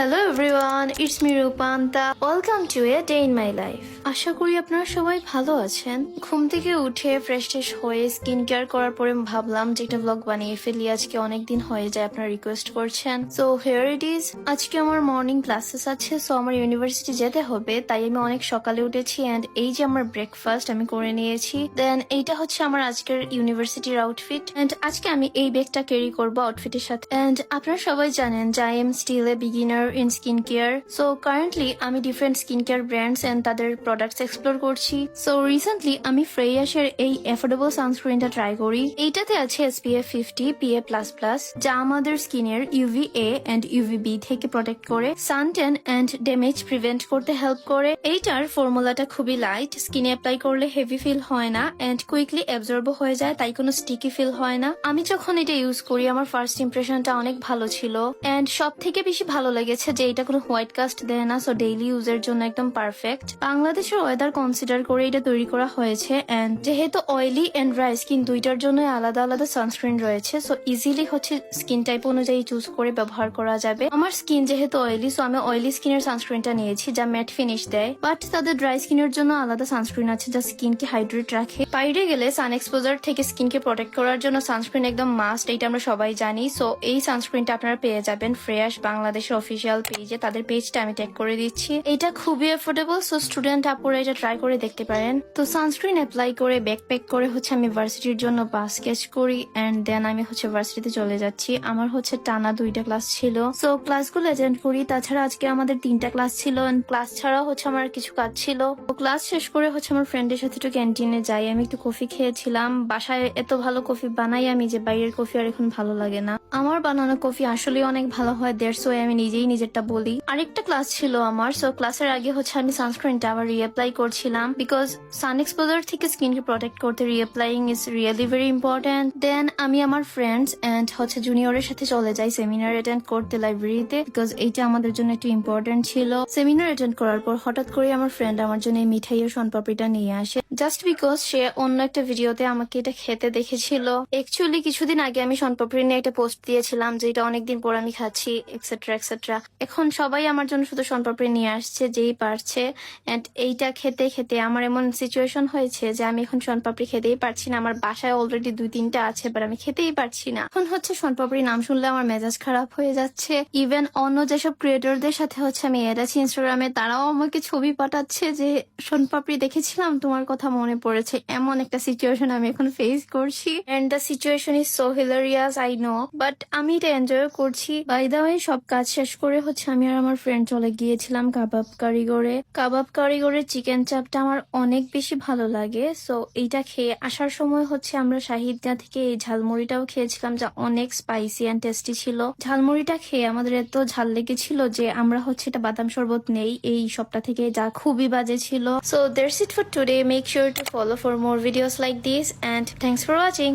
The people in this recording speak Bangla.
Hello everyone, it's me Rupanta. Welcome to a day in my life. আশা করি আপনারা সবাই ভালো আছেন। ঘুম থেকে উঠে ফ্রেশ ট্রেশ হয়ে স্কিন কেয়ার করার পরে ভাবলাম যে একটা ব্লগ বানিয়ে ফেলি। আজকে অনেকদিন হয়ে যায় আপনারা রিকোয়েস্ট করছেন, সো হিয়ার ইট ইজ। আজকে আমার মর্নিং ক্লাসেস আছে, সো আমার ইউনিভার্সিটি যেতে হবে, তাই আমি অনেক সকালে উঠেছি। অ্যান্ড এই যে আমার ব্রেকফাস্ট আমি করে নিয়েছি। দেন এইটা হচ্ছে আমার আজকের ইউনিভার্সিটির আউটফিট। অ্যান্ড আজকে আমি এই ব্যাগটা ক্যারি করবো আউটফিটের সাথে। অ্যান্ড আপনারা সবাই জানেন যে I am still a beginner in skin care. So currently আমি different skin care brands and তাদের প্রোডাক্টস এক্সপ্লোর করছি। সো রিসেন্টলি আমি ফ্রেয়াসের এই অ্যাফোর্ডেবল সানস্ক্রিনটা ট্রাই করি। এইটাতে আছে SPF 50 PA++, যা আমাদের স্কিনের UVA এন্ড UVB থেকে প্রোটেক্ট করে, sun tan and damage prevent করতে হেল্প করে। এইটার ফর্মুলাটা খুবই লাইট, স্কিনে অ্যাপ্লাই করলে হেভি ফিল হয় না এন্ড কুইকলি অ্যাবজর্ব হয়ে যায়, তাই কোনো স্টিকি ফিল হয় না। আমি যখন এটা ইউজ করি আমার ফার্স্ট ইমপ্রেশনটা অনেক ভালো ছিল। এন্ড সব থেকে বেশি ভালো লেগেছে যে এটা কোনো হোয়াইট কাস্ট দেয় না, সো ডেইলি ইউজের জন্য একদম পারফেক্ট। বাংলাদেশের ওয়েদার কনসিডার করে এটা তৈরি করা হয়েছে। এন্ড যেহেতু অয়েলি এন্ড ড্রাই স্কিন দুইটার জন্য আলাদা আলাদা সানস্ক্রিন রয়েছে, সো ইজিলি হচ্ছে স্কিন টাইপ অনুযায়ী চুজ করে ব্যবহার করা যাবে। আমার স্কিন যেহেতু অয়েলি, সো আমি অয়েলি স্কিনের সানস্ক্রিনটা নিয়েছি যা ম্যাট ফিনিশ দেয়। বাট তাদের ড্রাই স্কিনের জন্য আলাদা সানস্ক্রিন আছে যা স্কিনকে হাইড্রেট রাখে। বাইরে গেলে সান এক্সপোজার থেকে স্কিনকে প্রোটেক্ট করার জন্য সানস্ক্রিন একদম মাস্ট, এটা আমরা সবাই জানি। সো এই সানস্ক্রিনটা আপনারা পেয়ে যাবেন ফ্রেয়াস বাংলাদেশের অফিসিয়াল পেজে, তাদের পেজটা আমি ট্যাগ করে দিচ্ছি। এটা খুবই অ্যাফোর্ডেবল, সো স্টুডেন্ট আপুরা এটা ট্রাই করে দেখতে পারেন। তো সানস্ক্রিন অ্যাপ্লাই করে ব্যাকপ্যাক করে হচ্ছে আমি ভার্সিটির জন্য বাস ক্যাচ করি এন্ড দেন আমি হচ্ছে ভার্সিটিতে চলে যাচ্ছি। আমার হচ্ছে টানা 2টা ক্লাস ছিল, সো ক্লাসগুলো অ্যাটেন্ড করি। তাছাড়া আজকে আমাদের 3টা ক্লাস ছিল, ক্লাস ছাড়াও হচ্ছে আমার কিছু কাজ ছিল। তো ক্লাস শেষ করে হচ্ছে আমার ফ্রেন্ডের সাথে একটু ক্যান্টিনে যাই। আমি একটু কফি খেয়েছিলাম। বাসায় এত ভালো কফি বানাই আমি যে বাইরের কফি আর এখন ভালো লাগে না। আমার বানানো কফি আসলে অনেক ভালো হয়, দ্যাটস ওয়াই আমি নিজেই নিজেরটা বলি। আরেকটা ক্লাস ছিল আমার, সো ক্লাসের আগে হচ্ছে আমি সানস্ক্রিনটা আবার রিঅ্যাপ্লাই করছিলাম, বিকজ সান এক্সপোজার থেকে স্কিনকে প্রোটেক্ট করতে রিঅ্যাপ্লাইং ইজ রিয়েলি ভেরি ইম্পর্টেন্ট। দেন আমি আমার ফ্রেন্ডস এন্ড হচ্ছে জুনিয়রের সাথে চলে যাই সেমিনার অ্যাটেন্ড করতে লাইব্রেরিতে, বিকজ এইটা আমাদের জন্য একটু ইম্পর্টেন্ট ছিল। সেমিনার অ্যাটেন্ড করার পর হঠাৎ করে আমার ফ্রেন্ড আমার জন্য এই মিঠাই ও শনপাপড়িটা নিয়ে আসে, জাস্ট বিকজ সে অন্য একটা ভিডিওতে আমাকে এটা খেতে দেখেছিল। অ্যাকচুয়ালি কিছুদিন আগে আমি শনপাপড়ি নিয়ে একটা পোস্ট দিয়েছিলাম যে এটা অনেকদিন পর আমি খাচ্ছি এক্সেট্রা এক্সেট্রা। এখন সবাই আমার জন্য শুধু শনপাপড়ি নিয়ে আসছে যেই পারছে। এন্ড এইটা খেতে খেতে আমার এমন সিচুয়েশন হয়েছে যে আমি এখন শনপাপড়ি খেতেই পারছি না। আমার বাসায় অলরেডি 2-3টা আছে, বাট আমি খেতেই পারছি না। এখন হচ্ছে শনপাপড়ি নাম শুনলে আমার মেজাজ খারাপ হয়ে যাচ্ছে। ইভেন অন্য যেসব ক্রিয়েটরদের সাথে হচ্ছে আমি এড আছি ইনস্টাগ্রামে, তারাও আমাকে ছবি পাঠাচ্ছে যে শনপাপড়ি দেখেছিলাম, তোমার কথা মনে পড়েছে। এমন একটা সিচুয়েশন আমি এখন ফেস করছি। And the situation is so hilarious, I know, but আমি এটা এনজয় করছি। বাই দা ওয়ে, সব কাজ শেষ করে হচ্ছে আমি আর আমার ফ্রেন্ড চলে গিয়েছিলাম কাবাব কারিগরে। কাবাব কারিগরের চিকেন চাপটা আমার অনেক বেশি ভালো লাগে। সো এইটা খেয়ে আসার সময় হচ্ছে আমরা শাহিদগা থেকে এই ঝালমুড়িটাও খেয়েছিলাম, যা অনেক স্পাইসি অ্যান্ড টেস্টি ছিল। ঝালমুড়িটা খেয়ে আমাদের এত ঝাল লেগেছিল যে আমরা হচ্ছে এটা বাদাম শরবত নেই এই সবটা থেকে, যা খুবই বাজে ছিল। So that's it for today. Make sure to follow for more videos like this, and thanks for watching.